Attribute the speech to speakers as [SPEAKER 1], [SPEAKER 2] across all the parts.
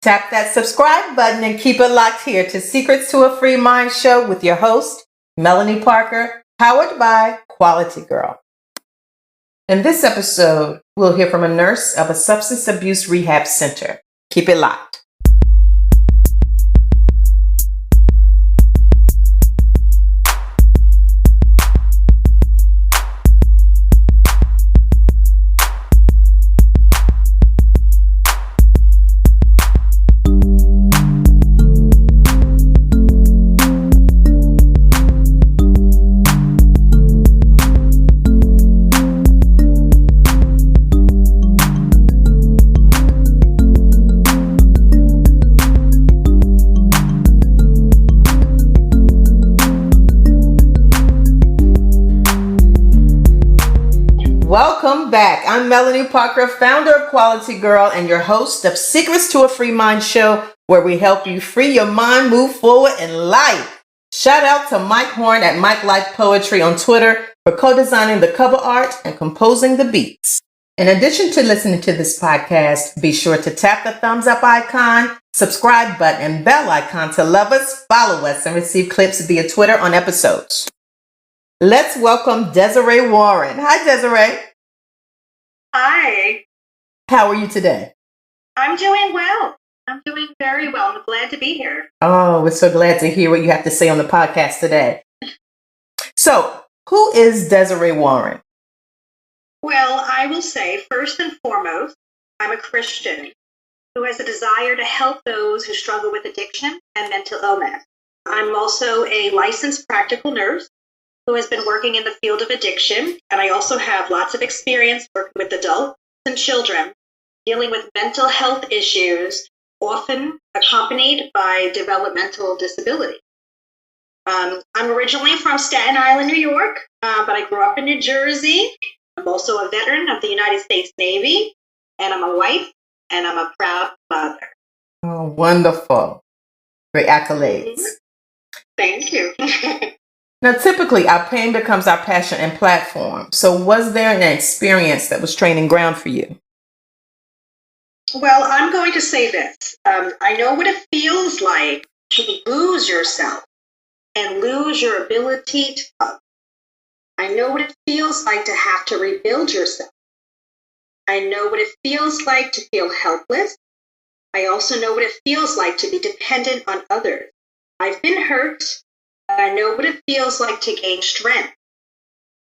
[SPEAKER 1] Tap that subscribe button and keep it locked here to Secrets to a Free Mind show with your host, Melanie Parker, powered by Quality Girl. In this episode, we'll hear from a nurse of a substance abuse rehab center. Keep it locked. Welcome back. I'm Melanie Parker, founder of Quality Girl and your host of Secrets to a Free Mind show, where we help you free your mind, move forward in life. Shout out to Mike Horn at Mike Like Poetry on Twitter for co-designing the cover art and composing the beats. In addition to listening to this podcast, be sure to tap the thumbs up icon, subscribe button, and bell icon to love us, follow us, and receive clips via Twitter on episodes. Let's welcome Desiree Warren. Hi, Desiree.
[SPEAKER 2] Hi.
[SPEAKER 1] How are you today?
[SPEAKER 2] I'm doing well. I'm doing very well. I'm glad to be here.
[SPEAKER 1] Oh, we're so glad to hear what you have to say on the podcast today. So, who is Desiree Warren?
[SPEAKER 2] Well, I will say, first and foremost, I'm a Christian who has a desire to help those who struggle with addiction and mental illness. I'm also a licensed practical nurse who has been working in the field of addiction, and I also have lots of experience working with adults and children dealing with mental health issues, often accompanied by developmental disability. I'm originally from Staten Island, New York, but I grew up in New Jersey. I'm also a veteran of the United States Navy, and I'm a wife, and I'm a proud mother.
[SPEAKER 1] Oh, wonderful. Great accolades.
[SPEAKER 2] Thank you.
[SPEAKER 1] Now, typically, our pain becomes our passion and platform. So was there an experience that was training ground for you?
[SPEAKER 2] Well, I'm going to say this. I know what it feels like to lose yourself and lose your ability to love. I know what it feels like to have to rebuild yourself. I know what it feels like to feel helpless. I also know what it feels like to be dependent on others. I've been hurt. And I know what it feels like to gain strength.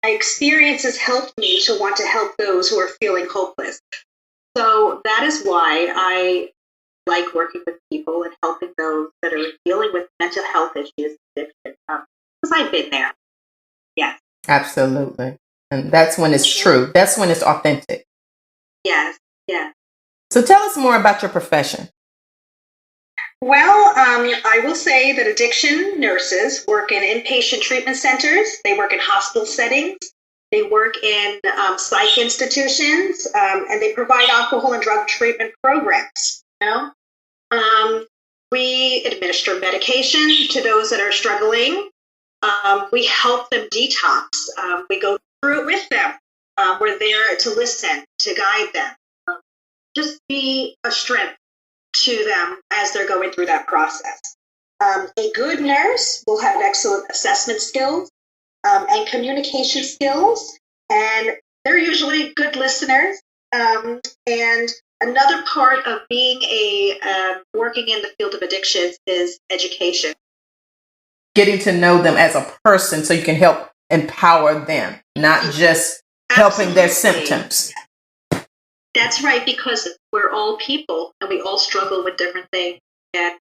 [SPEAKER 2] My experience has helped me to want to help those who are feeling hopeless. So that is why I like working with people and helping those that are dealing with mental health issues, addiction, because I've been there. Yes.
[SPEAKER 1] Absolutely. And that's when it's true. That's when it's authentic.
[SPEAKER 2] Yes, yes.
[SPEAKER 1] So tell us more about your profession.
[SPEAKER 2] Well, I will say that addiction nurses work in inpatient treatment centers. They work in hospital settings. They work in psych institutions, and they provide alcohol and drug treatment programs. We administer medication to those that are struggling. We help them detox. We go through it with them. We're there to listen, to guide them, just be a strength to them as they're going through that process. A good nurse will have excellent assessment skills and communication skills, and they're usually good listeners. And another part of being working in the field of addictions is education.
[SPEAKER 1] Getting to know them as a person so you can help empower them, not just helping their symptoms.
[SPEAKER 2] That's right, because we're all people and we all struggle with different things. And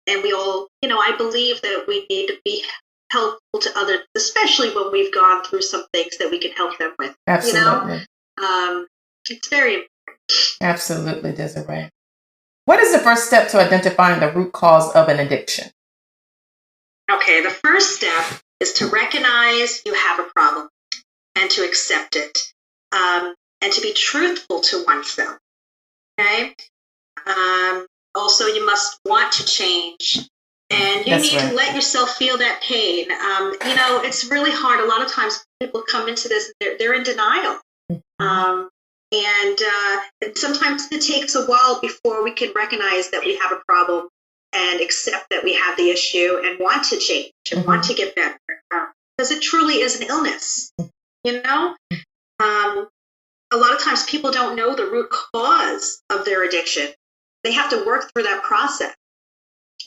[SPEAKER 2] we all, I believe that we need to be helpful to others, especially when we've gone through some things that we can help them with.
[SPEAKER 1] Absolutely.
[SPEAKER 2] It's very important.
[SPEAKER 1] Absolutely, Desiree. What is the first step to identifying the root cause of an addiction?
[SPEAKER 2] Okay, the first step is to recognize you have a problem and to accept it. And to be truthful to oneself, okay? Also, you must want to change, and you need to let yourself feel that pain. It's really hard. A lot of times people come into this, they're in denial. And sometimes it takes a while before we can recognize that we have a problem and accept that we have the issue and want to change and want to get better. Because it truly is an illness, you know? A lot of times people don't know the root cause of their addiction. They have to work through that process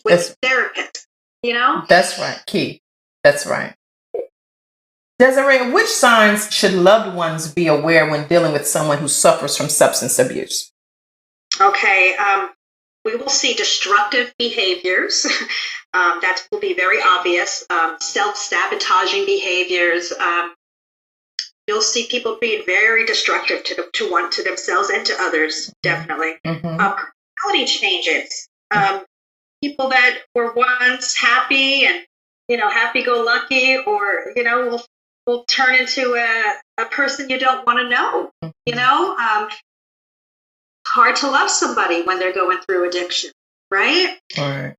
[SPEAKER 2] with therapists, you know?
[SPEAKER 1] That's right. Key. That's right. Desiree, which signs should loved ones be aware when dealing with someone who suffers from substance abuse?
[SPEAKER 2] Okay. We will see destructive behaviors. That will be very obvious. Self-sabotaging behaviors. You'll see people being very destructive to themselves and to others, definitely. Personality changes. People that were once happy and, happy-go-lucky, or, will turn into a person you don't want to know, hard to love somebody when they're going through addiction, right?
[SPEAKER 1] All right.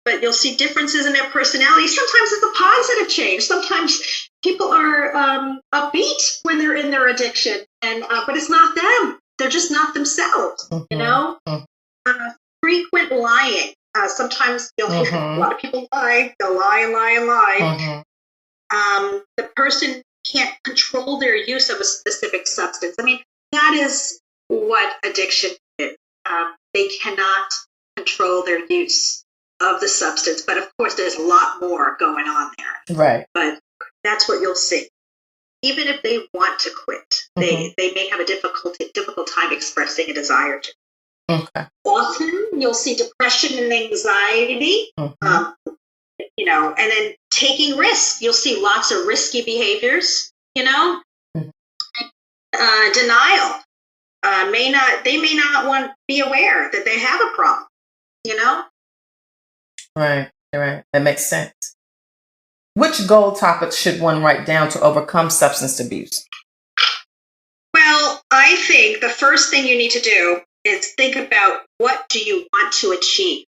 [SPEAKER 2] But you'll see differences in their personality. Sometimes it's a positive change. Sometimes people are upbeat when they're in their addiction, and but it's not them. They're just not themselves, frequent lying. Sometimes you'll hear a lot of people lie. They'll lie and lie and lie. The person can't control their use of a specific substance. I mean, that is what addiction is. They cannot control their use of the substance. But of course, there's a lot more going on there.
[SPEAKER 1] Right.
[SPEAKER 2] But that's what you'll see. Even if they want to quit, they may have a difficult time expressing a desire to.
[SPEAKER 1] Okay.
[SPEAKER 2] Often you'll see depression and anxiety, and then taking risks. You'll see lots of risky behaviors, denial. They may not want to be aware that they have a problem,
[SPEAKER 1] Right. That makes sense. Which goal topics should one write down to overcome substance abuse?
[SPEAKER 2] Well, I think the first thing you need to do is think about what do you want to achieve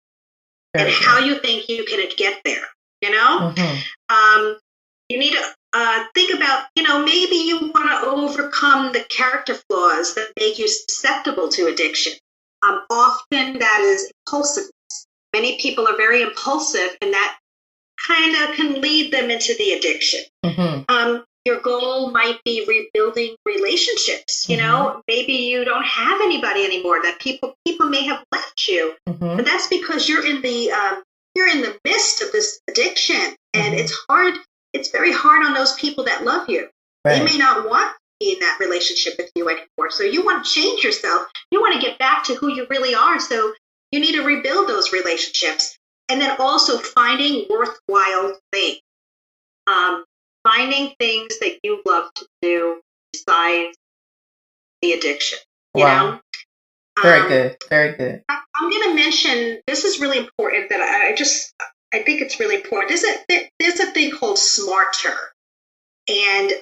[SPEAKER 2] and how you think you can get there, You need to think about, maybe you want to overcome the character flaws that make you susceptible to addiction. Often that is impulsiveness. Many people are very impulsive, and that kind of can lead them into the addiction. Your goal might be rebuilding relationships. Maybe you don't have anybody anymore. That people may have left you, but that's because you're in the midst of this addiction, and it's hard. It's very hard on those people that love you. Right. They may not want to be in that relationship with you anymore. So you want to change yourself. You want to get back to who you really are. So you need to rebuild those relationships, and then also finding worthwhile things. Finding things that you love to do besides the addiction.
[SPEAKER 1] Wow. Very good. Very good.
[SPEAKER 2] I'm going to mention, this is really important, that I think it's really important. There's a thing called SMARTer. And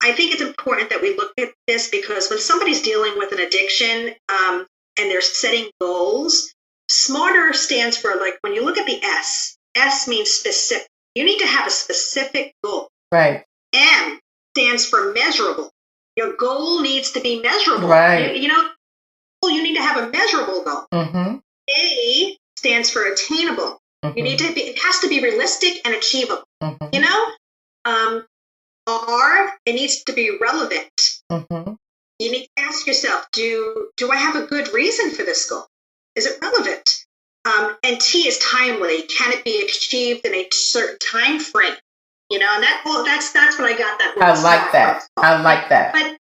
[SPEAKER 2] I think it's important that we look at this, because when somebody's dealing with an addiction and they're setting goals, SMARTer stands for, like, when you look at the S means specific. You need to have a specific goal.
[SPEAKER 1] Right.
[SPEAKER 2] M stands for measurable. Your goal needs to be measurable.
[SPEAKER 1] Right.
[SPEAKER 2] You need to have a measurable goal. A stands for attainable. You need to it has to be realistic and achievable. R, it needs to be relevant. You need to ask yourself, do I have a good reason for this goal? Is it relevant? And T is timely. Can it be achieved in a certain time frame? And that's what I got that word.
[SPEAKER 1] I like that.
[SPEAKER 2] But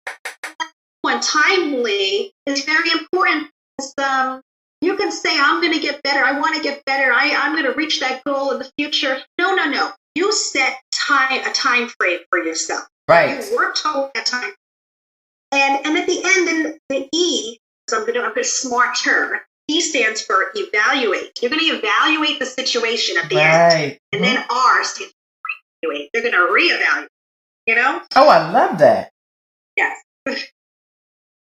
[SPEAKER 2] one, timely, is very important. Because, you can say, I'm going to get better. I want to get better. I'm going to reach that goal in the future. No. You set a time frame for yourself.
[SPEAKER 1] Right.
[SPEAKER 2] You work toward that time. And at the end, then the E, so I'm going to SMARTer. E stands for evaluate. You're going to evaluate the situation at the end. And then R stands for reevaluate. They're going to reevaluate,
[SPEAKER 1] Oh, I love that.
[SPEAKER 2] Yes.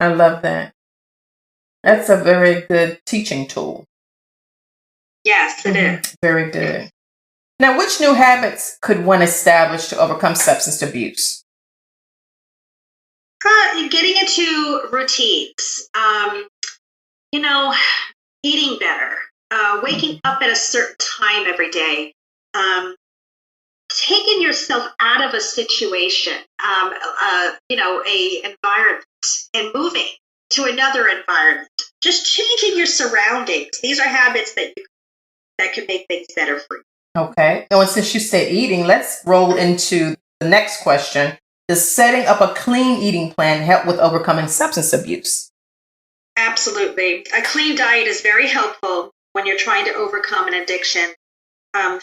[SPEAKER 1] I love that. That's a very good teaching tool.
[SPEAKER 2] Yes, it is.
[SPEAKER 1] Very good. Now, which new habits could one establish to overcome substance abuse?
[SPEAKER 2] Getting into routines. Eating better. Waking up at a certain time every day. Taking yourself out of a situation, a environment, and moving to another environment. Just changing your surroundings. These are habits that can make things better for you.
[SPEAKER 1] Okay. And since you said eating, let's roll into the next question. Does setting up a clean eating plan help with overcoming substance abuse?
[SPEAKER 2] Absolutely. A clean diet is very helpful when you're trying to overcome an addiction.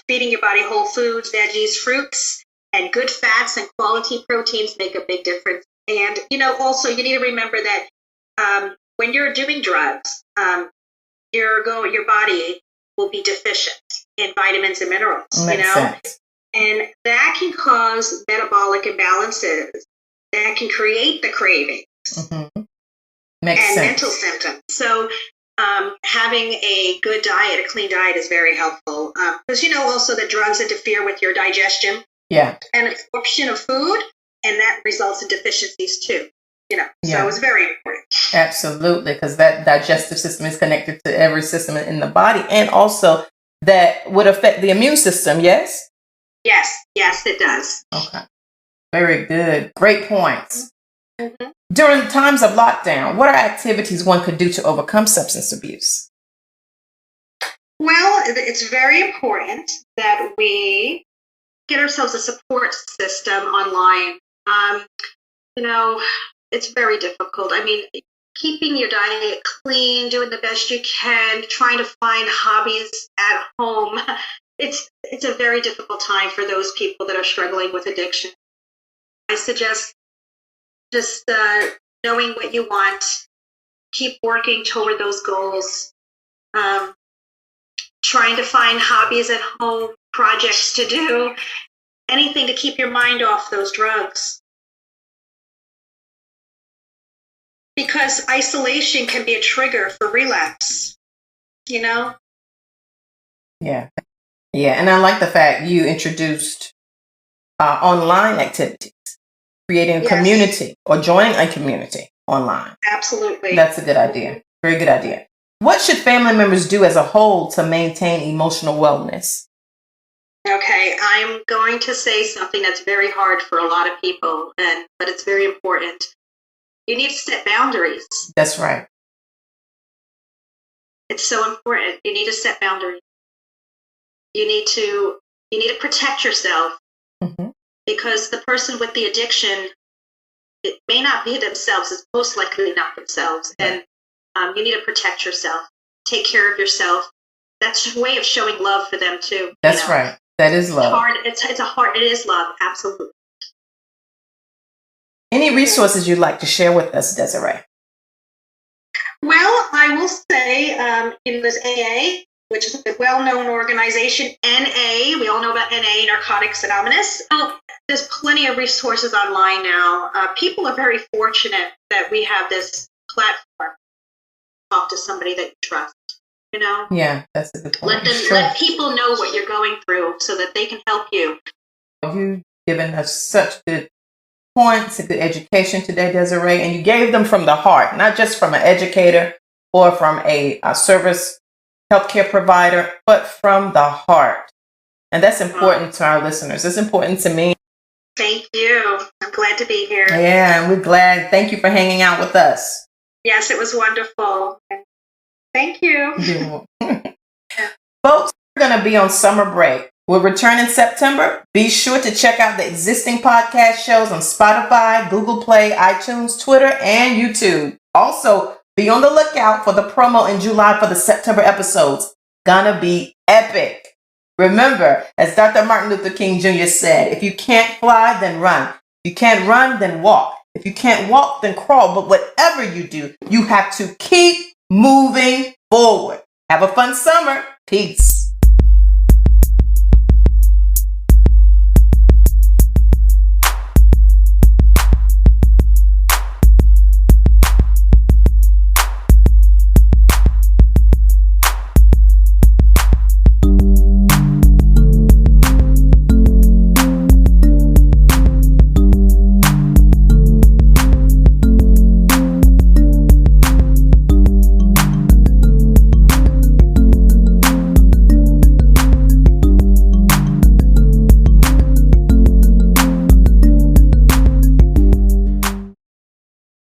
[SPEAKER 2] Feeding your body whole foods, veggies, fruits, and good fats and quality proteins make a big difference. And, also you need to remember that when you're doing drugs, your body will be deficient in vitamins and minerals,
[SPEAKER 1] Makes sense.
[SPEAKER 2] and that can cause metabolic imbalances that can create the cravings
[SPEAKER 1] Makes
[SPEAKER 2] and
[SPEAKER 1] sense.
[SPEAKER 2] mental symptoms. So having a good diet, a clean diet, is very helpful because also that drugs interfere with your digestion and absorption of food, and that results in deficiencies too. So it's very important.
[SPEAKER 1] Absolutely, because that digestive system is connected to every system in the body, and also that would affect the immune system. Yes,
[SPEAKER 2] it does.
[SPEAKER 1] Okay, very good, great points.
[SPEAKER 2] Mm-hmm.
[SPEAKER 1] During times of lockdown, what are activities one could do to overcome substance abuse?
[SPEAKER 2] Well, it's very important that we get ourselves a support system online. It's very difficult. I mean, keeping your diet clean, doing the best you can, trying to find hobbies at home. It's a very difficult time for those people that are struggling with addiction. I suggest just knowing what you want, keep working toward those goals, trying to find hobbies at home, projects to do, anything to keep your mind off those drugs. Because isolation can be a trigger for relapse,
[SPEAKER 1] Yeah. And I like the fact you introduced online activities, creating a community or joining a community online.
[SPEAKER 2] Absolutely.
[SPEAKER 1] That's a good idea. Very good idea. What should family members do as a whole to maintain emotional wellness?
[SPEAKER 2] Okay, I'm going to say something that's very hard for a lot of people, but it's very important. You need to set boundaries.
[SPEAKER 1] That's right.
[SPEAKER 2] It's so important. You need to set boundaries. You need to protect yourself because the person with the addiction, it may not be themselves. It's most likely not themselves, and you need to protect yourself. Take care of yourself. That's a way of showing love for them too.
[SPEAKER 1] That's right. That is love.
[SPEAKER 2] It's hard. It is love. Absolutely.
[SPEAKER 1] Any resources you'd like to share with us, Desiree?
[SPEAKER 2] Well, I will say, there's AA, which is a well-known organization. NA, we all know about NA, Narcotics Anonymous. There's plenty of resources online now. People are very fortunate that we have this platform to talk to somebody that you trust.
[SPEAKER 1] Yeah, that's a good point.
[SPEAKER 2] Let people know what you're going through so that they can help you.
[SPEAKER 1] You've given us such good points, a good education today, Desiree, and you gave them from the heart, not just from an educator or from a service healthcare provider, but from the heart. And that's important to our listeners. It's important to me.
[SPEAKER 2] Thank you. I'm glad to be here.
[SPEAKER 1] Yeah, and we're glad. Thank you for hanging out with us.
[SPEAKER 2] Yes, it was wonderful. Thank you.
[SPEAKER 1] Folks, we're going to be on summer break. We'll return in September. Be sure to check out the existing podcast shows on Spotify, Google Play, iTunes, Twitter, and YouTube. Also, be on the lookout for the promo in July for the September episodes. Gonna be epic. Remember, as Dr. Martin Luther King Jr. said, if you can't fly, then run. If you can't run, then walk. If you can't walk, then crawl. But whatever you do, you have to keep moving forward. Have a fun summer. Peace.